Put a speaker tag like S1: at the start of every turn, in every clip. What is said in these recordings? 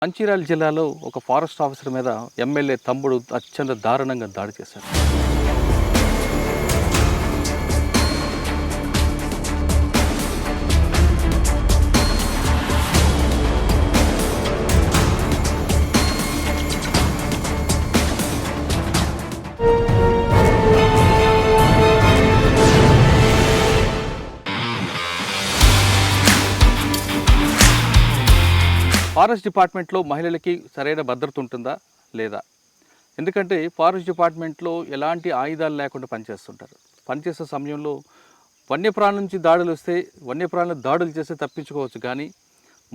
S1: మంచిర్యాల జిల్లాలో ఒక forest officer మీద ఎమ్మెల్యే తమ్ముడు అత్యంత దారుణంగా దాడి చేశారు. ఫారెస్ట్ డిపార్ట్మెంట్లో మహిళలకి సరైన భద్రత ఉంటుందా లేదా? ఎందుకంటే ఫారెస్ట్ డిపార్ట్మెంట్లో ఎలాంటి ఆయుధాలు లేకుండా పనిచేస్తుంటారు. పనిచేసే సమయంలో వన్యప్రాణుల నుంచి దాడులు వస్తే వన్యప్రాణుల దాడులు చేస్తే తప్పించుకోవచ్చు, కానీ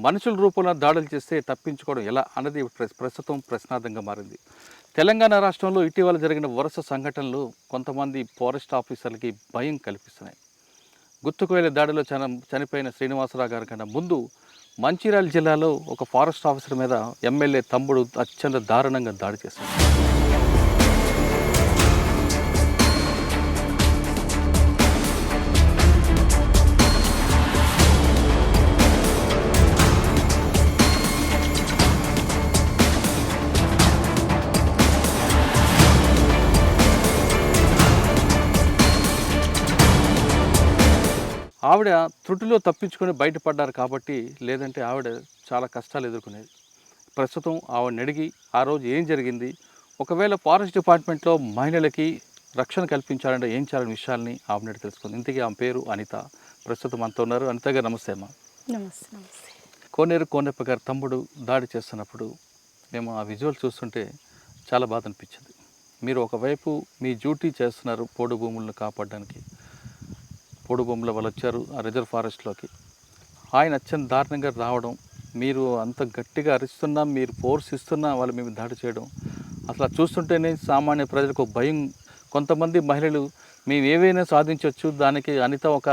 S1: మనుషుల రూపంలో దాడులు చేస్తే తప్పించుకోవడం ఎలా అన్నది ప్రస్తుతం ప్రశ్నార్థంగా మారింది. తెలంగాణ రాష్ట్రంలో ఇటీవల జరిగిన వరుస సంఘటనలు కొంతమంది ఫారెస్ట్ ఆఫీసర్లకి భయం కల్పిస్తున్నాయి. గుత్తుకోయల దాడిలో చనిపోయిన శ్రీనివాసరావు గారి కన్నా ముందు మంచిర్యాల జిల్లాలో ఒక ఫారెస్ట్ ఆఫీసర్ మీద ఎమ్మెల్యే తమ్ముడు అత్యంత దారుణంగా దాడి చేశారు. ఆవిడ త్రుటిలో తప్పించుకొని బయటపడ్డారు కాబట్టి, లేదంటే ఆవిడ చాలా కష్టాలు ఎదుర్కొనేది. ప్రస్తుతం ఆవిడని అడిగి ఆ రోజు ఏం జరిగింది, ఒకవేళ ఫారెస్ట్ డిపార్ట్మెంట్లో మహిళలకి రక్షణ కల్పించాలంటే ఏం చేయాలని విషయాల్ని ఆవిడ తెలుసుకుంది. ఇంతకీ ఆమె పేరు అనిత. ప్రస్తుతం మనతో ఉన్నారు. అనిత గారు నమస్తే అమ్మా.
S2: నమస్తే. నమస్తే.
S1: కోనేరు కోనప్ప గారి తమ్ముడు దాడి చేస్తున్నప్పుడు మేము ఆ విజువల్ చూస్తుంటే చాలా బాధ అనిపించింది. మీరు ఒకవైపు మీ డ్యూటీ చేస్తున్నారు పోడు భూములను కాపాడడానికి. పోడు భూముల వాళ్ళు వచ్చారు ఆ రిజర్వ్ ఫారెస్ట్లోకి. ఆయన అత్యంత దారుణంగా రావడం, మీరు అంత గట్టిగా అరుస్తున్నా, మీరు ఫోర్స్ ఇస్తున్నా వాళ్ళు మేము దాడి చేయడం, అసలు చూస్తుంటేనే సామాన్య ప్రజలకు ఒక భయం. కొంతమంది మహిళలు మేము ఏవైనా సాధించవచ్చు, దానికి అనిత ఒక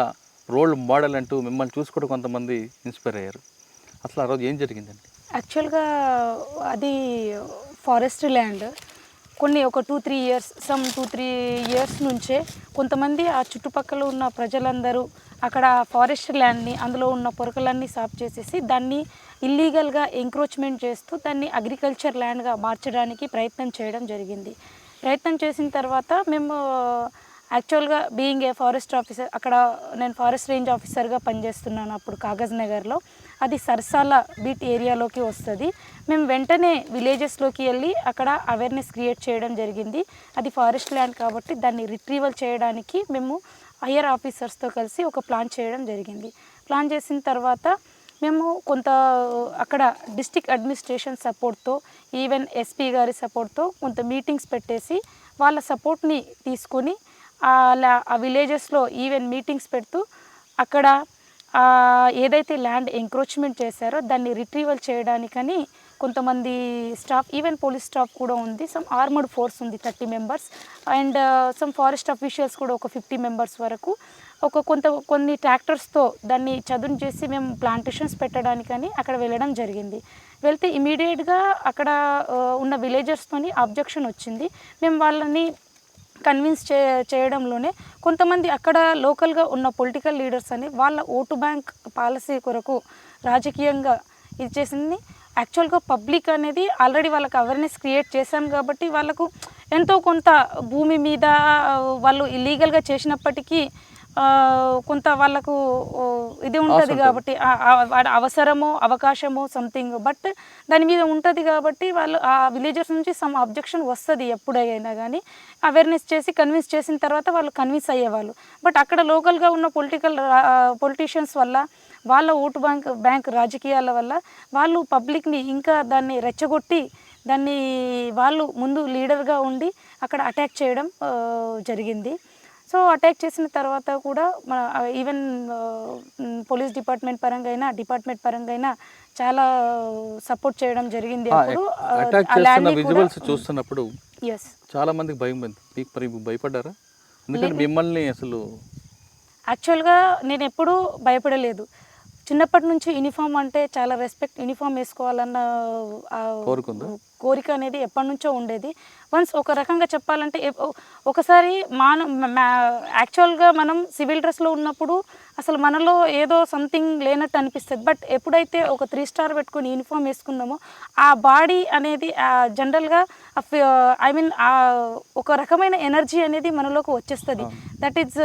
S1: రోల్ మోడల్ అంటూ మిమ్మల్ని చూసుకోవడం కొంతమంది ఇన్స్పైర్ అయ్యారు. అసలు ఆ రోజు ఏం జరిగిందండి?
S2: యాక్చువల్గా అది ఫారెస్ట్ ల్యాండ్. ఒక 2-3 ఇయర్స్ 2-3 ఇయర్స్ నుంచే కొంతమంది ఆ చుట్టుపక్కల ఉన్న ప్రజలందరూ అక్కడ ఫారెస్ట్ ల్యాండ్ని, అందులో ఉన్న పొరకలన్నీ సాఫ్ చేసేసి దాన్ని ఇల్లీగల్గా ఎంక్రోచ్మెంట్ చేస్తూ దాన్ని అగ్రికల్చర్ ల్యాండ్గా మార్చడానికి ప్రయత్నం చేయడం జరిగింది. ప్రయత్నం చేసిన తర్వాత మేము యాక్చువల్గా బీయింగ్ ఏ ఫారెస్ట్ ఆఫీసర్, అక్కడ నేను ఫారెస్ట్ రేంజ్ ఆఫీసర్గా పనిచేస్తున్నాను అప్పుడు కాగజ్ నగర్లో. అది సరసాల బీట్ ఏరియాలోకి వస్తుంది. మేము వెంటనే విలేజెస్లోకి వెళ్ళి అక్కడ అవేర్నెస్ క్రియేట్ చేయడం జరిగింది. అది ఫారెస్ట్ ల్యాండ్ కాబట్టి దాన్ని రిట్రీవల్ చేయడానికి మేము హయ్యర్ ఆఫీసర్స్తో కలిసి ఒక ప్లాన్ చేయడం జరిగింది. ప్లాన్ చేసిన తర్వాత మేము కొంత అక్కడ డిస్ట్రిక్ట్ అడ్మినిస్ట్రేషన్ సపోర్ట్తో, ఈవెన్ ఎస్పీ గారి సపోర్ట్తో కొంత మీటింగ్స్ పెట్టేసి వాళ్ళ సపోర్ట్ని తీసుకొని ఆ విలేజెస్లో ఈవెన్ మీటింగ్స్ పెడుతూ అక్కడ ఏదైతే ల్యాండ్ ఎంక్రోచ్మెంట్ చేశారో దాన్ని రిట్రీవల్ చేయడానికని కొంతమంది స్టాఫ్, ఈవెన్ పోలీస్ స్టాఫ్ కూడా ఉంది, సమ్ ఆర్మర్డ్ ఫోర్స్ ఉంది 30 members, and some forest officials కూడా ఒక 50 మెంబర్స్ వరకు కొన్ని ట్రాక్టర్స్తో దాన్ని చదును చేసి మేము ప్లాంటేషన్స్ పెట్టడానికని అక్కడ వెళ్ళడం జరిగింది. వెళ్తే ఇమీడియట్గా అక్కడ ఉన్న విలేజర్స్తోని అబ్జెక్షన్ వచ్చింది. మేము వాళ్ళని కన్విన్స్ చేయడంలోనే కొంతమంది అక్కడ లోకల్గా ఉన్న పొలిటికల్ లీడర్స్ అని వాళ్ళ ఓటు బ్యాంక్ పాలసీ కొరకు రాజకీయంగా ఇది చేసింది. యాక్చువల్గా పబ్లిక్ అనేది ఆల్రెడీ వాళ్ళకి అవేర్నెస్ క్రియేట్ చేశాం కాబట్టి వాళ్ళకు ఎంతో కొంత భూమి మీద వాళ్ళు ఇల్లీగల్గా చేసినప్పటికీ కొంత వాళ్ళకు ఇది ఉంటుంది కాబట్టి అవసరమో అవకాశమో సంథింగ్, బట్ దాని మీద ఉంటుంది కాబట్టి వాళ్ళు ఆ విలేజర్స్ నుంచి సమ్ అబ్జెక్షన్ వస్తుంది ఎప్పుడైనా కానీ. అవేర్నెస్ చేసి కన్విన్స్ చేసిన తర్వాత వాళ్ళు కన్విన్స్ అయ్యేవాళ్ళు. బట్ అక్కడ లోకల్గా ఉన్న పొలిటీషియన్స్ వల్ల, వాళ్ళ ఓటు బ్యాంక్ రాజకీయాల వల్ల వాళ్ళు పబ్లిక్ని ఇంకా దాన్ని రెచ్చగొట్టి దాన్ని వాళ్ళు ముందు లీడర్గా ఉండి అక్కడ అటాక్ చేయడం జరిగింది. సో అటాక్ చేసిన తర్వాత కూడా మన ఈవెన్ పోలీస్ డిపార్ట్మెంట్ పరంగా అయినా చాలా సపోర్ట్ చేయడం జరిగింది.
S1: చూస్తున్నప్పుడు చాలా మందికి భయం ఉంది. మీకు భయపడ్డారా? ఎందుకంటే మిమ్మల్ని అసలు
S2: యాక్చువల్గా నేను ఎప్పుడూ భయపడలేదు. చిన్నప్పటి నుంచి యూనిఫామ్ అంటే చాలా రెస్పెక్ట్, యూనిఫామ్ వేసుకోవాలన్న ఆ కోరిక అనేది ఎప్పటి నుంచో ఉండేది. వన్స్ ఒక రకంగా చెప్పాలంటే ఒకసారి యాక్చువల్గా మనం సివిల్ డ్రెస్లో ఉన్నప్పుడు అసలు మనలో ఏదో సంథింగ్ లేనట్టు అనిపిస్తుంది. బట్ ఎప్పుడైతే ఒక 3 స్టార్ పెట్టుకుని యూనిఫామ్ వేసుకున్నామో ఆ బాడీ అనేది జనరల్గా ఒక రకమైన ఎనర్జీ అనేది మనలోకి వచ్చేస్తుంది. దట్ ఈజ్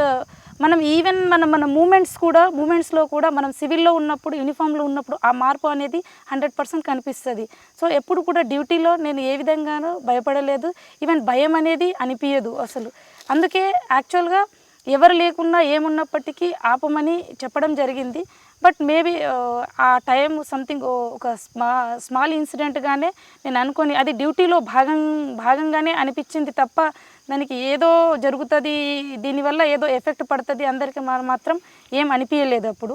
S2: మనం ఈవెన్ మన మూమెంట్స్లో కూడా మనం సివిల్లో ఉన్నప్పుడు, యూనిఫామ్లో ఉన్నప్పుడు ఆ మార్పు అనేది 100% కనిపిస్తుంది. సో ఎప్పుడు కూడా డ్యూటీలో నేను ఏ విధంగానూ భయపడలేదు. ఈవెన్ భయం అనేది అనిపించదు అసలు. అందుకే యాక్చువల్గా ఎవరు లేకున్నా ఏమున్నప్పటికీ ఆపమని చెప్పడం జరిగింది. బట్ మేబీ ఆ టైం సంథింగ్ ఒక స్మాల్ ఇన్సిడెంట్గానే నేను అనుకొని అది డ్యూటీలో భాగంగానే అనిపించింది తప్ప దానికి ఏదో జరుగుతుంది, దీనివల్ల ఏదో ఎఫెక్ట్ పడుతుంది అందరికీ మాత్రం ఏం అనిపించలేదు అప్పుడు.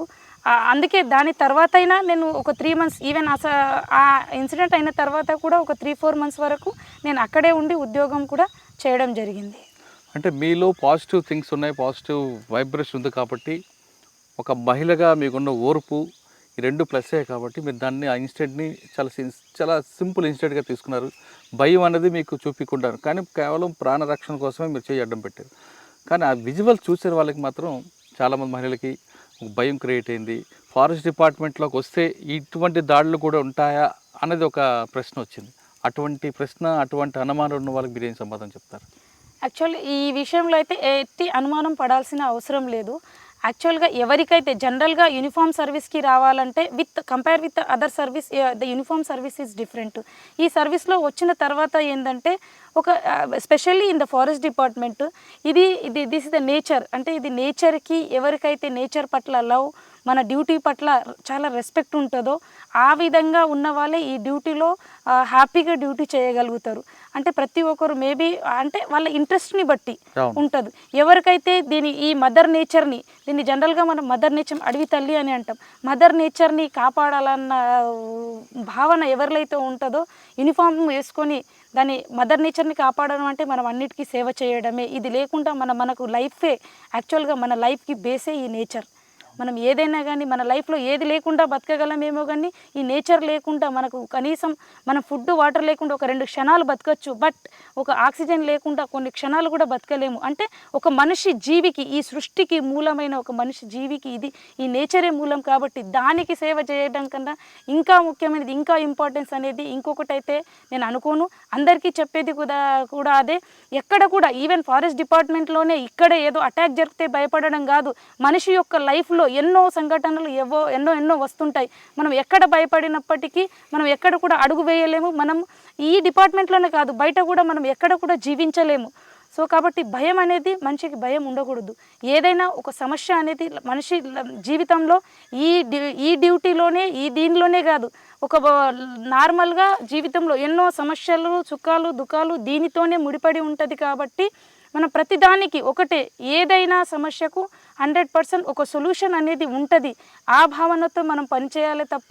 S2: అందుకే దాని తర్వాత అయినా నేను ఒక 3 months ఈవెన్ ఆ ఇన్సిడెంట్ అయిన తర్వాత కూడా ఒక 3-4 months వరకు నేను అక్కడే ఉండి ఉద్యోగం కూడా చేయడం జరిగింది.
S1: అంటే మీలో పాజిటివ్ థింగ్స్ ఉన్నాయి, పాజిటివ్ వైబ్రేషన్ ఉంది కాబట్టి, ఒక మహిళగా మీకున్న ఓర్పు ఈ 2 ప్లస్సే కాబట్టి మీరు దాన్ని ఆ ఇన్సిడెంట్ని చాలా సింపుల్ ఇన్సిడెంట్గా తీసుకున్నారు. భయం అనేది మీకు చూపించుకుంటారు, కానీ కేవలం ప్రాణరక్షణ కోసమే మీరు చేయి అడ్డం పెట్టారు. కానీ ఆ విజువల్ చూసే వాళ్ళకి మాత్రం చాలామంది మహిళలకి భయం క్రియేట్ అయింది. ఫారెస్ట్ డిపార్ట్మెంట్లోకి వస్తే ఇటువంటి దాడులు కూడా ఉంటాయా అనేది ఒక ప్రశ్న వచ్చింది. అటువంటి ప్రశ్న, అటువంటి అనుమానం ఉన్న వాళ్ళకి మీరు ఏం సమాధానం చెప్తారు?
S2: యాక్చువల్లీ ఈ విషయంలో అయితే ఎట్టి అనుమానం పడాల్సిన అవసరం లేదు. యాక్చువల్గా ఎవరికైతే జనరల్గా యూనిఫామ్ సర్వీస్కి రావాలంటే compare with other service, the uniform service is different. ఈ సర్వీస్లో వచ్చిన తర్వాత ఏంటంటే ఒక specially in the forest department this is the nature. అంటే ఇది నేచర్కి ఎవరికైతే నేచర్ పట్ల లవ్, మన డ్యూటీ పట్ల చాలా రెస్పెక్ట్ ఉంటుందో ఆ విధంగా ఉన్న వాళ్ళే ఈ డ్యూటీలో హ్యాపీగా డ్యూటీ చేయగలుగుతారు. అంటే ప్రతి ఒక్కరు మేబీ అంటే వాళ్ళ ఇంట్రెస్ట్ని బట్టి ఉంటుంది. ఎవరికైతే ఈ మదర్ నేచర్ని, దీన్ని జనరల్గా మనం మదర్ నేచర్, అడవి తల్లి అని అంటాం, మదర్ నేచర్ని కాపాడాలన్న భావన ఎవరికైతే ఉంటుందో యూనిఫామ్ వేసుకొని దాన్ని మదర్ నేచర్ని కాపాడడం అంటే మనం అన్నిటికీ సేవ చేయడమే. ఇది లేకుండా మనకు లైఫే యాక్చువల్గా మన లైఫ్కి బేసే ఈ నేచర్. మనం ఏదైనా కానీ మన లైఫ్లో ఏది లేకుండా బతకగలమేమో, కానీ ఈ నేచర్ లేకుండా మనకు కనీసం మనం ఫుడ్, వాటర్ లేకుండా ఒక 2 క్షణాలు బతకచ్చు. బట్ ఒక ఆక్సిజన్ లేకుండా కొన్ని క్షణాలు కూడా బతకలేము. అంటే ఒక మనిషి జీవికి, ఈ సృష్టికి మూలమైన ఒక మనిషి జీవికి ఈ నేచరే మూలం. కాబట్టి దానికి సేవ చేయడం కన్నా ఇంకా ముఖ్యమైనది, ఇంకా ఇంపార్టెన్స్ అనేది ఇంకొకటి అయితే నేను అనుకోను. అందరికీ చెప్పేది కూడా అదే. ఎక్కడ కూడా ఈవెన్ ఫారెస్ట్ డిపార్ట్మెంట్లోనే ఇక్కడే ఏదో అటాక్ జరిగితే భయపడడం కాదు. మనిషి యొక్క లైఫ్లో ఎన్నో సంఘటనలు ఎన్నో వస్తుంటాయి. మనం ఎక్కడ భయపడినప్పటికీ మనం ఎక్కడ కూడా అడుగు వేయలేము. మనం ఈ డిపార్ట్మెంట్లోనే కాదు, బయట కూడా మనం ఎక్కడ కూడా జీవించలేము. సో కాబట్టి భయం అనేది, మనిషికి భయం ఉండకూడదు. ఏదైనా ఒక సమస్య అనేది మనిషి జీవితంలో ఈ డ్యూటీలోనే, దీనిలోనే కాదు, ఒక నార్మల్గా జీవితంలో ఎన్నో సమస్యలు, సుఖాలు, దుఃఖాలు దీనితోనే ముడిపడి ఉంటుంది. కాబట్టి మనం ప్రతిదానికి ఒకటే, ఏదైనా సమస్యకు 100% ఒక సొల్యూషన్ అనేది ఉంటుంది. ఆ భావనతో మనం పనిచేయాలి తప్ప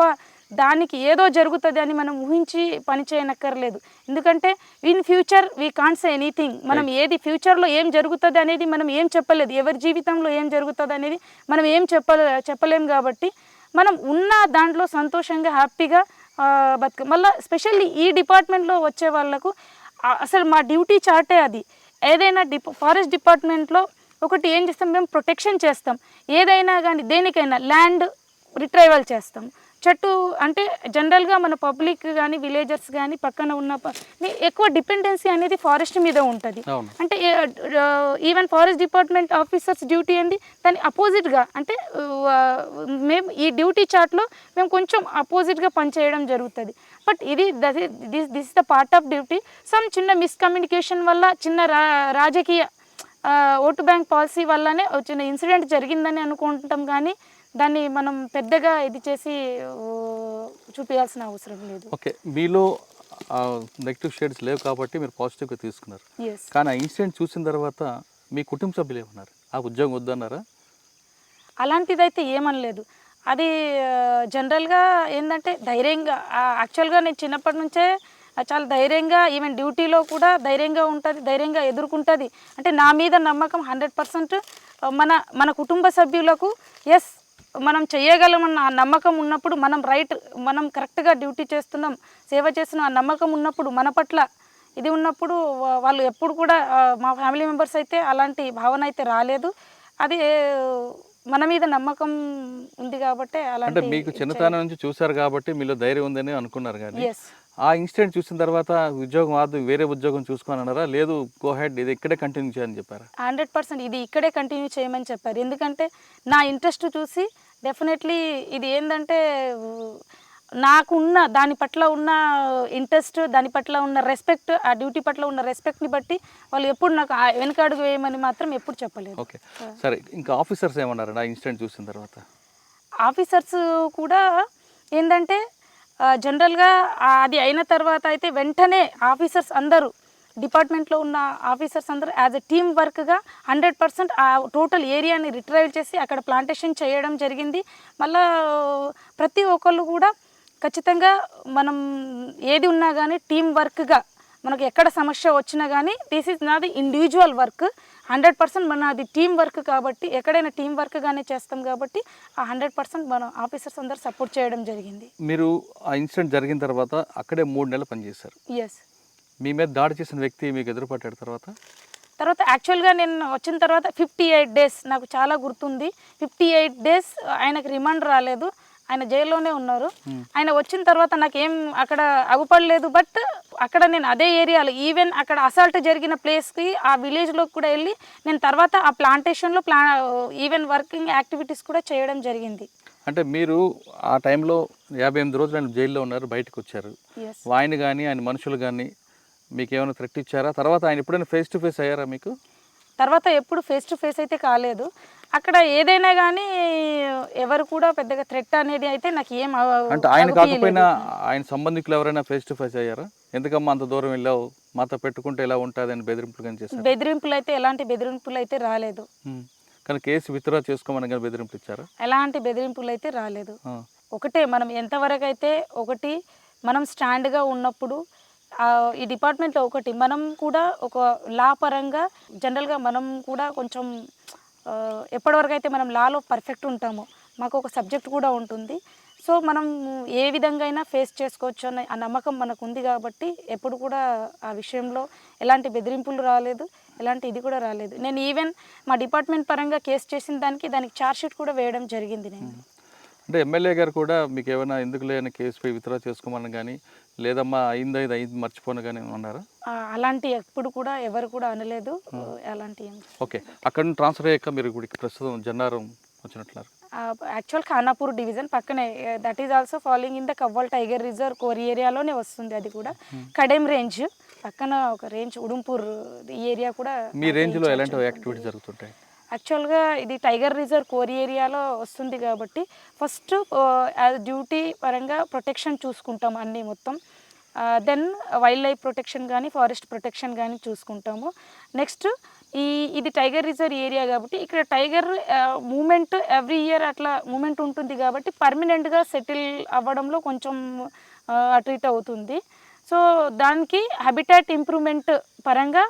S2: దానికి ఏదో జరుగుతుంది అని మనం ఊహించి పని చేయనక్కర్లేదు. ఎందుకంటే in future we can't say anything. మనం ఏది ఫ్యూచర్లో ఏం జరుగుతుంది అనేది మనం ఏం చెప్పలేదు. ఎవరి జీవితంలో ఏం జరుగుతుంది అనేది మనం ఏం చెప్పలేం. కాబట్టి మనం ఉన్న దాంట్లో సంతోషంగా, హ్యాపీగా మళ్ళీ స్పెషల్లీ ఈ డిపార్ట్మెంట్లో వచ్చే వాళ్ళకు అసలు మా డ్యూటీ చార్టే అది. ఏదైనా ఫారెస్ట్ డిపార్ట్మెంట్లో ఒకటి ఏం చేస్తాం, మేము ప్రొటెక్షన్ చేస్తాం. ఏదైనా కానీ దేనికైనా ల్యాండ్ రిట్రైవల్ చేస్తాం. చెట్టు అంటే జనరల్గా మన పబ్లిక్ కానీ, విలేజర్స్ కానీ, పక్కన ఉన్న ఎక్కువ డిపెండెన్సీ అనేది ఫారెస్ట్ మీద ఉంటుంది. అంటే even forest department officers duty ఏంది, దాని అపోజిట్గా అంటే మేము ఈ డ్యూటీ చార్ట్లో మేము కొంచెం అపోజిట్గా పనిచేయడం జరుగుతుంది. But this is the part of duty. Some చిన్న మిస్కమ్యూనికేషన్ వల్ల, చిన్న రాజకీయ ఓటు బ్యాంక్ పాలసీ వల్లనే చిన్న ఇన్సిడెంట్ జరిగిందని అనుకుంటాం. కానీ దాన్ని మనం పెద్దగా ఇది చేసి చూపించాల్సిన అవసరం లేదు.
S1: ఓకే, మీలో నెగిటివ్ షేడ్స్ లేవు కాబట్టి మీరు పాజిటివ్గా తీసుకున్నారు. కానీ ఆ ఇన్సిడెంట్ చూసిన తర్వాత మీ కుటుంబ సభ్యులు ఏమన్నారు? ఆ ఉద్యోగం వద్దన్నారా?
S2: అలాంటిదైతే ఏమనలేదు. అది జనరల్గా ఏంటంటే ధైర్యంగా, యాక్చువల్గా నేను చిన్నప్పటి నుంచే చాలా ధైర్యంగా, ఈవెన్ డ్యూటీలో కూడా ధైర్యంగా ఉంటుంది, ధైర్యంగా ఎదుర్కొంటుంది. అంటే నా మీద నమ్మకం 100%. మన కుటుంబ సభ్యులకు ఎస్ మనం చేయగలమన్న ఆ నమ్మకం ఉన్నప్పుడు, మనం కరెక్ట్గా డ్యూటీ చేస్తున్నాం, సేవ చేస్తున్నాం ఆ నమ్మకం ఉన్నప్పుడు, మన పట్ల ఇది ఉన్నప్పుడు వాళ్ళు ఎప్పుడు కూడా మా ఫ్యామిలీ మెంబర్స్ అయితే అలాంటి భావన అయితే రాలేదు. అది మన మీద నమ్మకం ఉంది కాబట్టి
S1: అంటే
S2: అలాంటి
S1: మీకు చిన్నతనం నుంచి చూసారు కాబట్టి మీలో ధైర్యం ఉందని అనుకున్నారు కానీ
S2: ఎస్.
S1: ఆ ఇన్సిడెంట్ చూసిన తర్వాత ఉద్యోగం ఆదు వేరే ఉద్యోగం చూసుకొని అన్నారా, లేదు గో హెడ్ ఇది ఇక్కడే కంటిన్యూ చేయని చెప్పారా?
S2: 100% ఇది ఇక్కడే కంటిన్యూ చేయమని చెప్పారు. ఎందుకంటే నా ఇంట్రెస్ట్ చూసి డెఫినెట్లీ ఇది ఏంటంటే నాకున్న దాని పట్ల ఉన్న ఇంట్రెస్ట్, దాని పట్ల ఉన్న రెస్పెక్ట్, ఆ డ్యూటీ పట్ల ఉన్న రెస్పెక్ట్ని బట్టి వాళ్ళు ఎప్పుడు నాకు వెనకడుగు వేయమని మాత్రం ఎప్పుడు చెప్పలేదు.
S1: ఓకే, సరే. ఇంకా ఆఫీసర్స్ ఏమన్నారు ఆ ఇన్సిడెంట్ చూసిన తర్వాత?
S2: ఆఫీసర్స్ కూడా ఏంటంటే జనరల్గా అది అయిన తర్వాత అయితే వెంటనే ఆఫీసర్స్ అందరూ డిపార్ట్మెంట్లో ఉన్న ఆఫీసర్స్ అందరూ యాజ్ ఎ టీమ్ వర్క్గా 100% ఆ టోటల్ ఏరియాని రిట్రైవ్ చేసి అక్కడ ప్లాంటేషన్ చేయడం జరిగింది. మళ్ళా ప్రతి ఒక్కళ్ళు కూడా ఖచ్చితంగా మనం ఏది ఉన్నా కానీ టీం వర్క్గా మనకు ఎక్కడ సమస్య వచ్చినా కానీ దిస్ ఈజ్ నాది ఇండివిజువల్ వర్క్. 100% మన అది టీం వర్క్ కాబట్టి ఎక్కడైనా టీం వర్క్గానే చేస్తాం కాబట్టి ఆ 100% మన ఆఫీసర్స్ అందరూ సపోర్ట్ చేయడం జరిగింది.
S1: మీరు ఆ ఇన్సిడెంట్ జరిగిన తర్వాత అక్కడే 3 నెలలు పనిచేశారు.
S2: ఎస్.
S1: మీ మీద దాడి చేసిన వ్యక్తి మీకు ఎదురుపడ్డాడు తర్వాత
S2: యాక్చువల్గా నేను వచ్చిన తర్వాత 58 డేస్ నాకు చాలా గుర్తుంది. 58 డేస్ ఆయనకు రిమాండ్ రాలేదు, ఆయన జైల్లోనే ఉన్నారు. ఆయన వచ్చిన తర్వాత నాకేం అక్కడ అగుపడలేదు. బట్ అక్కడ నేను అదే ఏరియాలో ఈవెన్ అక్కడ అసాల్ట్ జరిగిన ప్లేస్కి ఆ విలేజ్లోకి కూడా వెళ్ళి నేను తర్వాత ఆ ప్లాంటేషన్లో ఈవెన్ వర్కింగ్ యాక్టివిటీస్ కూడా చేయడం జరిగింది.
S1: అంటే మీరు ఆ టైంలో 58 రోజులు ఆయన జైల్లో ఉన్నారు, బయటకు వచ్చారు. ఆయన కానీ ఆయన మనుషులు కానీ మీకు ఏమైనా థ్రెట్ ఇచ్చారా? తర్వాత ఆయన ఎప్పుడైనా ఫేస్ టు ఫేస్ అయ్యారా మీకు?
S2: తర్వాత ఎప్పుడు ఫేస్ టు ఫేస్ అయితే కాలేదు. అక్కడ ఏదైనా కానీ ఎవరు కూడా పెద్దగా థ్రెట్ అనేది అయితే నాకు ఏం
S1: అంటే ఆయన కాకపోయినా ఆయన సంబంధికులు ఎవరైనా ఫేస్ టు ఫేస్ అయ్యారా? ఎందుకమ్మా అంత దూరం వెళ్ళావు, మాతో పెట్టుకుంటే ఎలా ఉంటుంది అని బెదిరింపులు కానీ చేశారు?
S2: బెదిరింపులు అయితే ఎలాంటి బెదిరింపులు అయితే రాలేదు.
S1: కానీ కేసు విత్డ్రా చేసుకోమని కానీ బెదిరింపులు ఇచ్చారా?
S2: ఎలాంటి బెదిరింపులు అయితే రాలేదు. ఒకటే మనం ఎంతవరకు అయితే మనం స్టాండ్గా ఉన్నప్పుడు ఈ డిపార్ట్మెంట్లో మనం కూడా ఒక లా పరంగా జనరల్గా మనం కూడా కొంచెం ఎప్పటివరకు అయితే మనం లాలో పర్ఫెక్ట్ ఉంటామో మాకు ఒక సబ్జెక్ట్ కూడా ఉంటుంది. సో మనం ఏ విధంగా అయినా ఫేస్ చేసుకోవచ్చు అన్న ఆ నమ్మకం మనకు ఉంది కాబట్టి ఎప్పుడు కూడా ఆ విషయంలో ఎలాంటి బెదిరింపులు రాలేదు, ఎలాంటి ఇది కూడా రాలేదు. నేను ఈవెన్ మా డిపార్ట్మెంట్ పరంగా కేసు చేసిన దానికి ఛార్జ్షీట్ కూడా వేయడం జరిగింది. నేను
S1: అంటే ఎమ్మెల్యే గారు కూడా మీకు ఏమైనా ఎందుకు లేని కేసుపై విత్డ్రా చేసుకోమని కానీ లేదమ్మా అయింది మర్చిపోను కానీ అన్నారా?
S2: అలాంటి ఎప్పుడు కూడా ఎవరు కూడా అనలేదు అలాంటి.
S1: ఓకే, అక్కడ నుంచి ట్రాన్స్ఫర్ అయ్యాక మీరు ఇప్పుడు ప్రస్తుతం జన్నారం వచ్చినట్లున్నారు.
S2: యాక్చువల్ ఖానాపూర్ డివిజన్ పక్కనే, that is also following in the Kawal tiger reserve core ఏరియాలోనే వస్తుంది. అది కూడా కడెం రేంజ్ పక్కన ఒక రేంజ్ ఉడుంపూర్ ఈ ఏరియా కూడా.
S1: మీ రేంజ్లో ఎలాంటి యాక్టివిటీస్ జరుగుతుంటాయి?
S2: యాక్చువల్గా ఇది టైగర్ రిజర్వ్ కోర్ ఏరియాలో వస్తుంది కాబట్టి ఫస్ట్ డ్యూటీ పరంగా ప్రొటెక్షన్ చూసుకుంటాం అన్నీ మొత్తం. దెన్ వైల్డ్ లైఫ్ ప్రొటెక్షన్ కానీ ఫారెస్ట్ ప్రొటెక్షన్ కానీ చూసుకుంటాము. నెక్స్ట్ ఇది టైగర్ రిజర్వ్ ఏరియా కాబట్టి ఇక్కడ టైగర్ మూమెంట్ ఎవ్రీ ఇయర్ అట్లా మూమెంట్ ఉంటుంది కాబట్టి పర్మనెంట్గా సెటిల్ అవ్వడంలో కొంచెం అటు ఇటు అవుతుంది. సో దానికి హ్యాబిటాట్ ఇంప్రూవ్మెంట్ పరంగా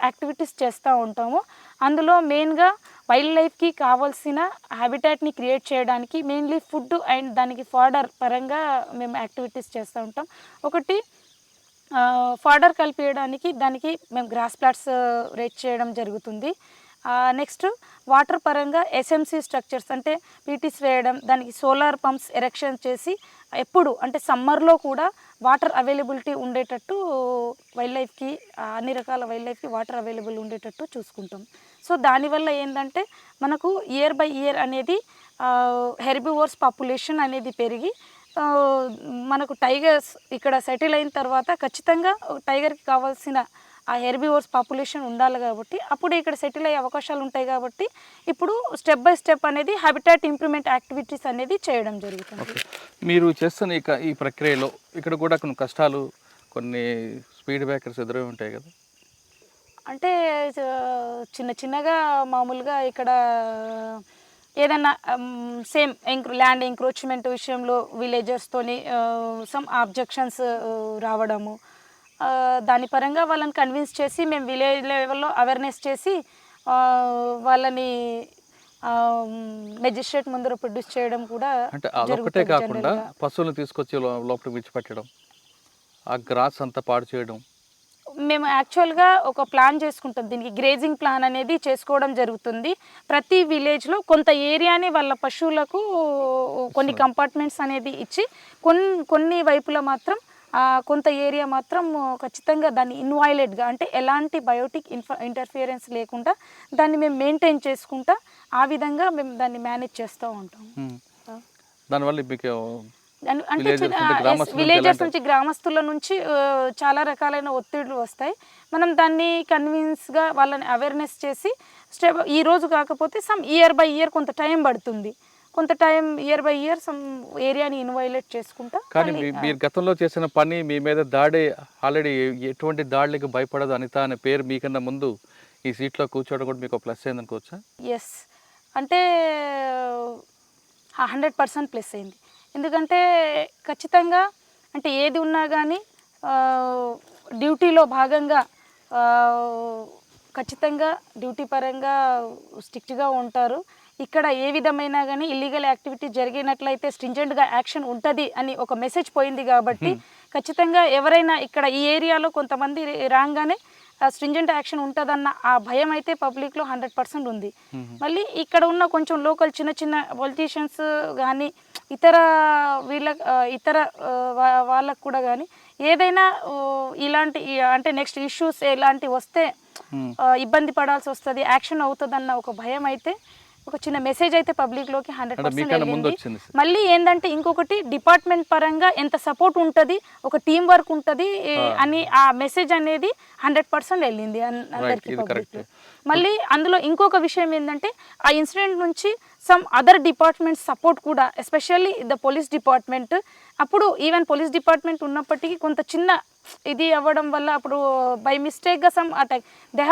S2: యాక్టివిటీస్ చేస్తూ ఉంటాము. అందులో మెయిన్గా వైల్డ్ లైఫ్కి కావాల్సిన హ్యాబిటాట్ని క్రియేట్ చేయడానికి మెయిన్లీ ఫుడ్ అండ్ దానికి ఫాడర్ పరంగా మేము యాక్టివిటీస్ చేస్తూ ఉంటాం. ఒకటి ఫాడర్ కలిపేయడానికి దానికి మేము గ్రాస్ ప్లాట్స్ రేట్ చేయడం జరుగుతుంది. నెక్స్ట్ వాటర్ పరంగా ఎస్ఎంసీ స్ట్రక్చర్స్ అంటే పీటీస్ వేయడం, దానికి సోలార్ పంప్స్ ఎరెక్షన్ చేసి ఎప్పుడు అంటే సమ్మర్లో కూడా వాటర్ అవైలబిలిటీ ఉండేటట్టు వైల్డ్ లైఫ్కి అన్ని రకాల వైల్డ్ లైఫ్కి వాటర్ అవైలబుల్ ఉండేటట్టు చూసుకుంటాం. సో దానివల్ల ఏంటంటే మనకు ఇయర్ బై ఇయర్ అనేది హెర్బివోర్స్ పాపులేషన్ అనేది పెరిగి మనకు టైగర్స్ ఇక్కడ సెటిల్ అయిన తర్వాత ఖచ్చితంగా టైగర్కి కావాల్సిన ఆ హెర్బివోర్స్ పాపులేషన్ ఉండాలి కాబట్టి అప్పుడు ఇక్కడ సెటిల్ అయ్యే అవకాశాలు ఉంటాయి. కాబట్టి ఇప్పుడు స్టెప్ బై స్టెప్ అనేది హ్యాబిటాట్ ఇంప్రూవ్మెంట్ యాక్టివిటీస్ అనేది చేయడం జరుగుతుంది.
S1: మీరు చేస్తున్న ఈ ప్రక్రియలో ఇక్కడ కూడా కొన్ని కష్టాలు, కొన్ని స్పీడ్ బ్రేకర్స్ ఎదురై ఉంటాయి కదా?
S2: అంటే చిన్నగా మామూలుగా ఇక్కడ ఏదన్నా సేమ్ ల్యాండ్ ఎంక్రోచ్మెంట్ విషయంలో విలేజర్స్తోని సమ్ ఆబ్జెక్షన్స్ రావడము, దాని పరంగా వాళ్ళని కన్విన్స్ చేసి మేము విలేజ్ లెవెల్లో అవేర్నెస్ చేసి వాళ్ళని మెజిస్ట్రేట్ ముందర ప్రొడ్యూస్ చేయడం కూడా
S1: అంటే అదొక్కటే
S2: జరుగుతుంది
S1: కాకుండా
S2: జనరల్గా.
S1: పశువులను తీసుకొచ్చి లోపలికి విడిచిపెట్టడం, ఆ గ్రాస్ అంతా పాడు చేయడం.
S2: మేము యాక్చువల్గా ఒక ప్లాన్ చేసుకుంటాం, దీనికి గ్రేజింగ్ ప్లాన్ అనేది చేసుకోవడం జరుగుతుంది. ప్రతి విలేజ్లో కొంత ఏరియాని వాళ్ళ పశువులకు కొన్ని కంపార్ట్మెంట్స్ అనేది ఇచ్చి కొన్ని వైపుల మాత్రం కొంత ఏరియా మాత్రం ఖచ్చితంగా దాన్ని ఇన్వాయిలెట్గా, అంటే ఎలాంటి బయోటిక్ ఇంటర్ఫియరెన్స్ లేకుండా దాన్ని మేము మెయింటైన్ చేసుకుంటా ఆ విధంగా మేము దాన్ని మేనేజ్ చేస్తూ ఉంటాం.
S1: దానివల్ల మీకు
S2: అంటే విలేజర్స్ నుంచి గ్రామస్తుల నుంచి చాలా రకాలైన ఒత్తిడులు వస్తాయి. మనం దాన్ని కన్విన్స్గా వాళ్ళని అవేర్నెస్ చేసి ఈ రోజు కాకపోతే సమ్ ఇయర్ బై ఇయర్ కొంత టైం పడుతుంది, కొంత time year by year some ఏరియాని ఇన్వైలేట్ చేసుకుంటా.
S1: కానీ మీరు గతంలో చేసిన పని మీ మీద దాడి ఆల్రెడీ ఎటువంటి దాడులకు భయపడదు అనిత అనే పేరు మీకన్నా ముందు ఈ సీట్లో కూర్చోవడం కూడా మీకు ప్లస్ అయింది అనుకోవచ్చా?
S2: ఎస్, అంటే 100% ప్లస్ అయింది. ఎందుకంటే ఖచ్చితంగా అంటే ఏది ఉన్నా కానీ డ్యూటీలో భాగంగా ఖచ్చితంగా డ్యూటీ పరంగా స్ట్రిక్ట్గా ఉంటారు. ఇక్కడ ఏ విధమైన కానీ ఇల్లీగల్ యాక్టివిటీ జరిగినట్లయితే స్ట్రింజెంట్గా యాక్షన్ ఉంటుంది అని ఒక మెసేజ్ పోయింది కాబట్టి ఖచ్చితంగా ఎవరైనా ఇక్కడ ఈ ఏరియాలో కొంతమంది రాగానే స్ట్రింజెంట్ యాక్షన్ ఉంటుందన్న ఆ భయం అయితే పబ్లిక్లో 100% ఉంది. మళ్ళీ ఇక్కడ ఉన్న కొంచెం లోకల్ చిన్న చిన్న పొలిటీషియన్స్ కానీ ఇతర వాళ్ళకు కూడా కానీ ఏదైనా ఇలాంటి అంటే నెక్స్ట్ ఇష్యూస్ ఎలాంటివి వస్తే ఇబ్బంది పడాల్సి వస్తుంది, యాక్షన్ అవుతుందన్న ఒక భయం అయితే, ఒక చిన్న మెసేజ్ అయితే పబ్లిక్లోకి 100% వెళ్ళింది. మళ్ళీ ఏంటంటే ఇంకొకటి డిపార్ట్మెంట్ పరంగా ఎంత సపోర్ట్ ఉంటుంది, ఒక టీం వర్క్ ఉంటుంది అని ఆ మెసేజ్ అనేది 100% వెళ్ళింది అందరికీ పబ్లిక్లో. మళ్ళీ అందులో ఇంకొక విషయం ఏంటంటే ఆ ఇన్సిడెంట్ నుంచి సమ్ అదర్ డిపార్ట్మెంట్ సపోర్ట్ కూడా, ఎస్పెషల్లీ ద పోలీస్ డిపార్ట్మెంట్. అప్పుడు ఈవెన్ పోలీస్ డిపార్ట్మెంట్ ఉన్నప్పటికీ కొంత చిన్న ఇది అవ్వడం వల్ల అప్పుడు బై మిస్టేక్గా some attack they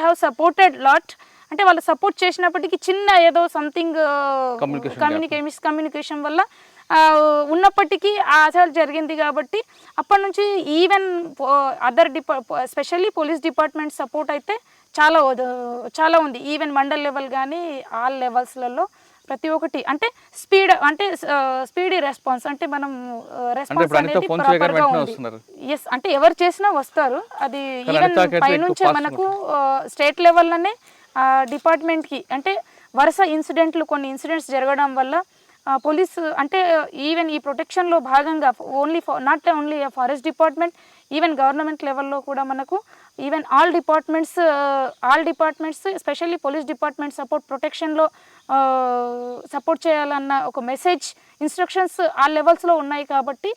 S2: have supported lot. అంటే వాళ్ళు సపోర్ట్ చేసినప్పటికీ చిన్న ఏదో సంథింగ్ కమ్యూనికేషన్ వల్ల ఉన్నప్పటికీ ఆ అసలు జరిగింది. కాబట్టి అప్పటి నుంచి even other especially police department support అయితే చాలా ఉంది. ఈవెన్ మండల్ లెవెల్ కానీ ఆల్ లెవెల్స్లలో ప్రతి ఒక్కటి అంటే స్పీడీ రెస్పాన్స్, అంటే మనం రెస్పాన్స్ అనేది ప్రాపర్గా ఉంది. ఎస్, అంటే ఎవరు చేసినా వస్తారు. అది ఈవెన్ పైనుంచే మనకు స్టేట్ లెవెల్లోనే డిపార్ట్మెంట్కి అంటే వరుస కొన్ని ఇన్సిడెంట్స్ జరగడం వల్ల పోలీస్ అంటే ఈవెన్ ఈ ప్రొటెక్షన్లో భాగంగా not only forest department, even government లెవెల్లో కూడా మనకు even all departments especially police department ప్రొటెక్షన్లో సపోర్ట్ చేయాలన్న ఒక మెసేజ్, ఇన్స్ట్రక్షన్స్ ఆ లెవెల్స్లో ఉన్నాయి. కాబట్టి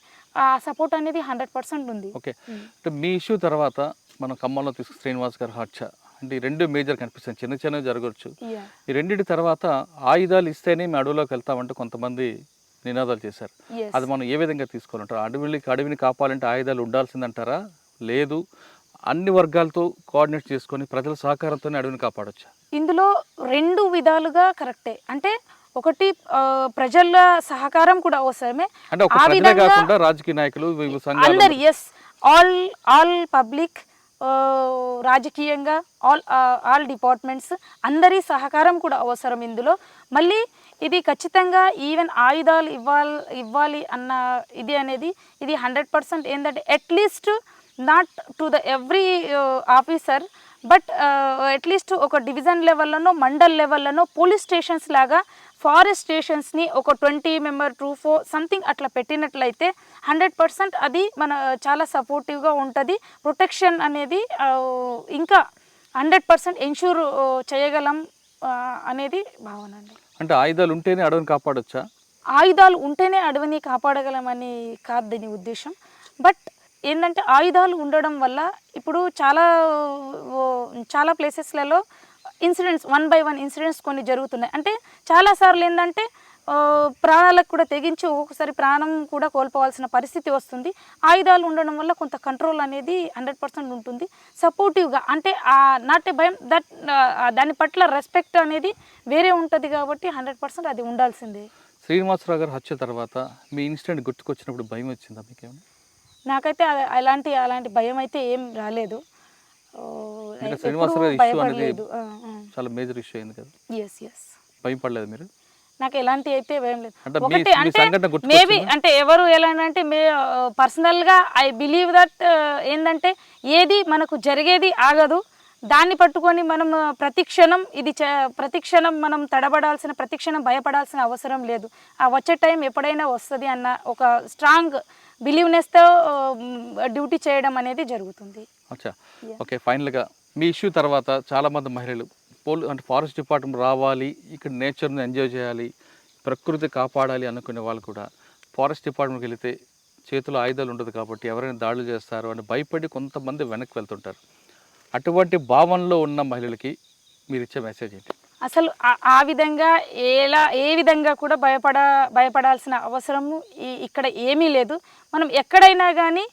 S2: ఆ సపోర్ట్ అనేది 100% ఉంది.
S1: ఓకే, అంటే మీ ఇష్యూ తర్వాత మనం ఖమ్మంలో తీసుకు శ్రీనివాస్ గారు హత్య అంటే ఈ రెండు మేజర్ కనిపిస్తాయి, చిన్న చిన్నవి జరగవచ్చు. ఈ రెండింటి తర్వాత ఆయుధాలు ఇస్తేనే మేము అడవిలోకి వెళ్తామంటే కొంతమంది నినాదాలు చేశారు. అది మనం ఏ విధంగా తీసుకోవాలంటారు? అడవిని కాపాలంటే ఆయుధాలు ఉండాల్సిందంటారా, లేదు అన్ని వర్గాలతో కోఆర్డినేట్ చేసుకొని ప్రజల సహకారంతోనే అడవిని కాపాడొచ్చా?
S2: ఇందులో రెండు విధాలుగా కరెక్టే. అంటే ఒకటి ప్రజల సహకారం కూడా అవసరమే,
S1: అంటే ఒక ప్రజలే కాకుండా రాజకీయ నాయకులు,
S2: అందరు, ఎస్, ఆల్ పబ్లిక్, రాజకీయంగా ఆల్ డిపార్ట్మెంట్స్ అందరి సహకారం కూడా అవసరం ఇందులో. మళ్ళీ ఇది ఖచ్చితంగా ఈవెన్ ఆయుధాలు ఇవ్వాలి అన్న ఇది అనేది ఇది 100% ఏంటంటే at least not to the every officer, but at least ఒక డివిజన్ లెవెల్లోనో మండల్ లెవెల్లోనో పోలీస్ స్టేషన్స్ లాగా ఫారెస్ట్ స్టేషన్స్ని ఒక 20 మెంబర్ 2-4 సంథింగ్ అట్లా పెట్టినట్లయితే 100% అది మన చాలా సపోర్టివ్గా ఉంటుంది. ప్రొటెక్షన్ అనేది ఇంకా 100% ఎన్ష్యూర్ చేయగలం అనేది భావన అండి.
S1: అంటే ఆయుధాలు ఉంటేనే అడవిని కాపాడొచ్చా?
S2: ఆయుధాలు ఉంటేనే అడవిని కాపాడగలమని కాదు దీని ఉద్దేశం. బట్ ఏంటంటే ఆయుధాలు ఉండడం వల్ల ఇప్పుడు చాలా ప్లేసెస్లలో ఇన్సిడెంట్స్ 1 by 1 ఇన్సిడెంట్స్ కొన్ని జరుగుతున్నాయి. అంటే చాలాసార్లు ఏంటంటే ప్రాణాలకు కూడా తెగించి ఒక్కొక్కసారి ప్రాణం కూడా కోల్పోవాల్సిన పరిస్థితి వస్తుంది. ఆయుధాలు ఉండడం వల్ల కొంత కంట్రోల్ అనేది 100% ఉంటుంది. సపోర్టివ్గా అంటే నాట్ ఏ భయం, దాని పట్ల రెస్పెక్ట్ అనేది వేరే ఉంటుంది. కాబట్టి 100% అది ఉండాల్సిందే.
S1: శ్రీనివాసరావు గారు హత్య తర్వాత మీ ఇన్సిడెంట్ గుర్తుకొచ్చినప్పుడు భయం వచ్చిందా మీకేమైనా?
S2: నాకైతే అలాంటి భయం అయితే ఏం రాలేదు.
S1: శ్రీనివాసరావు ఇష్యూ అనేది చాలా మేజర్ ఇష్యూ అయింది కదా,
S2: ఎస్ ఎస్.
S1: భయం పడలేదు మీరు?
S2: నాకు ఎలాంటి అయితే ఏం లేదు.
S1: అంటే మీ
S2: ఒకటి
S1: మీ
S2: అంటే
S1: సంఘటన
S2: మేబీ
S1: గుర్తుకొచ్చిందా?
S2: అంటే ఎవరు ఎలా అంటే పర్సనల్గా ఐ బిలీవ్ దట్ ఏంటంటే ఏది మనకు జరిగేది ఆగదు, దాన్ని పట్టుకొని మనం ప్రతిక్షణం ప్రతిక్షణం మనం తడబడాల్సిన, ప్రతిక్షణం భయపడాల్సిన అవసరం లేదు. ఆ వచ్చే టైం ఎప్పుడైనా వస్తుంది అన్న ఒక స్ట్రాంగ్ బిలీవ్నెస్తో డ్యూటీ చేయడం అనేది జరుగుతుంది.
S1: అచ్చా, ఓకే. ఫైనల్గా మీ ఇష్యూ తర్వాత చాలామంది మహిళలు అంటే ఫారెస్ట్ డిపార్ట్మెంట్ రావాలి, ఇక్కడ నేచర్ని ఎంజాయ్ చేయాలి, ప్రకృతి కాపాడాలి అనుకునే వాళ్ళు కూడా ఫారెస్ట్ డిపార్ట్మెంట్కి వెళితే చేతిలో ఆయుధాలు ఉండదు కాబట్టి ఎవరైనా దాడులు చేస్తారు అని భయపడి కొంతమంది వెనక్కి వెళ్తుంటారు. అటువంటి భావనలో ఉన్న మహిళలకి మీరు ఇచ్చే మెసేజ్ ఏంటి?
S2: అసలు ఆ విధంగా ఏ విధంగా కూడా భయపడాల్సిన అవసరము ఇక్కడ ఏమీ లేదు. మనం ఎక్కడైనా కానీ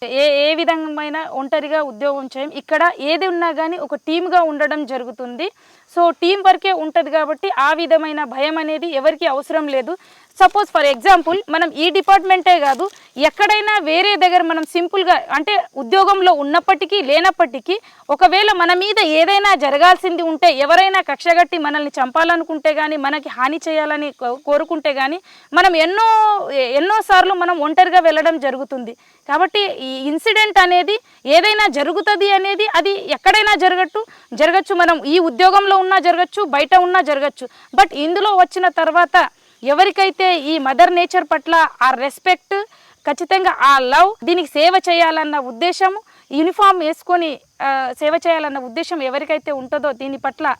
S2: ఏ విధమైన ఒంటరిగా ఉద్యోగం చేయం. ఇక్కడ ఏది ఉన్నా కానీ ఒక టీమ్గా ఉండడం జరుగుతుంది. సో టీం వర్కే ఉంటుంది కాబట్టి ఆ విధమైన భయం అనేది ఎవరికి అవసరం లేదు. సపోజ్ ఫర్ ఎగ్జాంపుల్ మనం ఈ డిపార్ట్మెంటే కాదు, ఎక్కడైనా వేరే దగ్గర మనం సింపుల్గా అంటే ఉద్యోగంలో ఉన్నప్పటికీ లేనప్పటికీ ఒకవేళ మన మీద ఏదైనా జరగాల్సింది ఉంటే, ఎవరైనా కక్షగట్టి మనల్ని చంపాలనుకుంటే కానీ, మనకి హాని చేయాలని కోరుకుంటే కానీ మనం ఎన్నోసార్లు మనం ఒంటరిగా వెళ్ళడం జరుగుతుంది. కాబట్టి ఈ ఇన్సిడెంట్ అనేది ఏదైనా జరుగుతుంది అనేది అది ఎక్కడైనా జరగచ్చు. మనం ఈ ఉద్యోగంలో ఉన్నా జరగచ్చు, బయట ఉన్నా జరగచ్చు. బట్ ఇందులో వచ్చిన తర్వాత ఎవరికైతే ఈ మదర్ నేచర్ పట్ల ఆ రెస్పెక్ట్, ఖచ్చితంగా ఆ లవ్, దీనికి సేవ చేయాలన్న ఉద్దేశం, యూనిఫామ్ వేసుకొని సేవ చేయాలన్న ఉద్దేశం ఎవరికైతే ఉంటుందో దీని పట్ల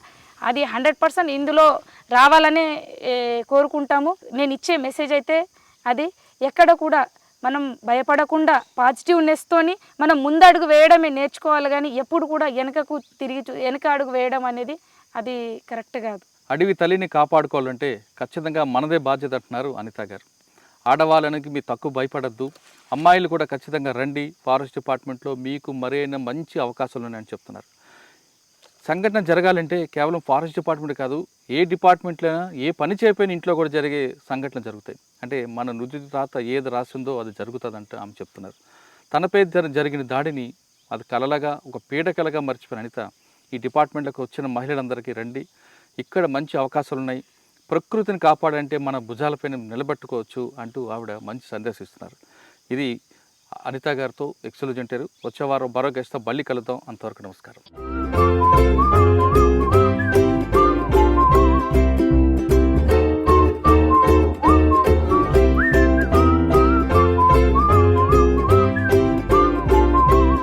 S2: అది 100% ఇందులో రావాలనే కోరుకుంటాము. నేను ఇచ్చే మెసేజ్ అయితే అది ఎక్కడ కూడా మనం భయపడకుండా పాజిటివ్నెస్తోని మనం ముందడుగు వేయడమే నేర్చుకోవాలి, కానీ ఎప్పుడు కూడా వెనక అడుగు వేయడం అనేది అది కరెక్ట్ కాదు.
S1: అడవి తల్లిని కాపాడుకోవాలంటే ఖచ్చితంగా మనదే బాధ్యత అంటున్నారు అనిత గారు. ఆడవాళ్ళకి మీ తక్కువ భయపడద్దు, అమ్మాయిలు కూడా ఖచ్చితంగా రండి, ఫారెస్ట్ డిపార్ట్మెంట్లో మీకు మరైనా మంచి అవకాశాలు ఉన్నాయని చెప్తున్నారు. సంఘటన జరగాలంటే కేవలం ఫారెస్ట్ డిపార్ట్మెంట్ కాదు, ఏ డిపార్ట్మెంట్లో అయినా ఏ పని చేయకపోయినా ఇంట్లో కూడా జరిగే సంఘటనలు జరుగుతాయి. అంటే మన నుదిటి రాత ఏది రాసిందో అది జరుగుతుందంటే ఆమె చెప్తున్నారు. తనపై జరిగిన దాడిని అది కలలాగా, ఒక పీడకలగా మర్చిపోయిన అనిత ఈ డిపార్ట్మెంట్లోకి వచ్చిన మహిళలందరికీ రండి, ఇక్కడ మంచి అవకాశాలు ఉన్నాయి, ప్రకృతిని కాపాడంటే మన భుజాలపైన నిలబెట్టుకోవచ్చు అంటూ ఆవిడ మంచి సందేశం ఇస్తున్నారు. ఇది అనిత గారితో ఎక్సలెంట్. వచ్చే వారం మరో గెస్ట్తో మళ్ళీ కలుద్దాం. అంతవరకు నమస్కారం.